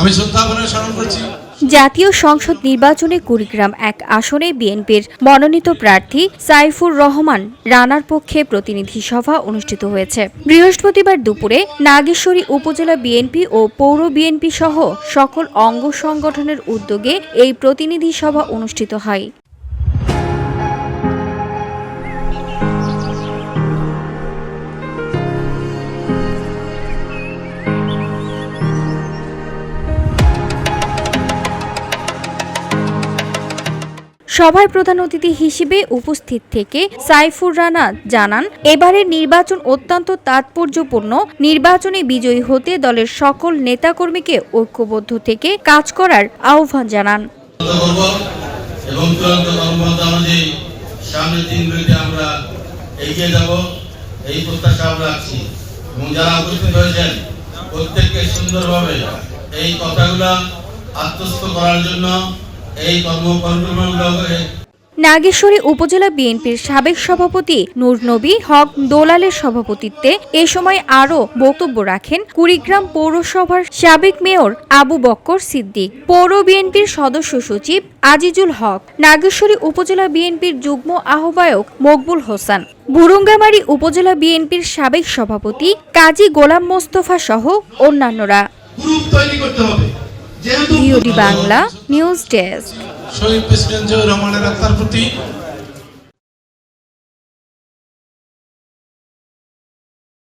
আমি শ্রদ্ধাভরে স্মরণ করছি। জাতীয় সংসদ নির্বাচনে কুড়িগ্রাম ১ আসনে বিএনপির মনোনীত প্রার্থী সাইফুর রহমান রানার পক্ষে প্রতিনিধি সভা অনুষ্ঠিত হয়েছে। বৃহস্পতিবার দুপুরে নাগেশ্বরী উপজেলা বিএনপি ও পৌর বিএনপি সহ সকল অঙ্গ সংগঠনের উদ্যোগে এই প্রতিনিধি সভা অনুষ্ঠিত হয়। সভায় প্রধান অতিথি হিসেবে উপস্থিত থেকে সাইফুর রানা জানান, এবারের নির্বাচন অত্যন্ত তাৎপর্যপূর্ণ। নির্বাচনে বিজয়ী হতে দলের সকল নেতাকর্মীকে ঐক্যবদ্ধ থেকে কাজ করার আহ্বান জানান। এবং চূড়ান্ত কর্মপন্থা অনুযায়ী সামনের দিনগুলিতে আমরা এগিয়ে যাব এই প্রত্যাশা আমরা রাখছি। এবং যারা উপস্থিত হয়েছেন প্রত্যেককে সুন্দরভাবে এই কথাগুলো আত্মস্থ করার জন্য এই কর্মপন্থাগুলো নাগেশ্বরী উপজেলা বিএনপির সাবেক সভাপতি নূর নবী হক দোলালের সভাপতিত্বে এ সময় আরও বক্তব্য রাখেন কুড়িগ্রাম পৌরসভার সাবেক মেয়র আবু বক্কর সিদ্দিক, পৌর বিএনপির সদস্য সচিব আজিজুল হক, নাগেশ্বরী উপজেলা বিএনপির যুগ্ম আহ্বায়ক মকবুল হোসেন, বুরুঙ্গামারী উপজেলা বিএনপির সাবেক সভাপতি কাজী গোলাম মোস্তফা সহ অন্যান্যরা। BOD Bangla news desk. শহীদ প্রেসিডেন্ট জিয়াউর রহমানের আত্মার প্রতি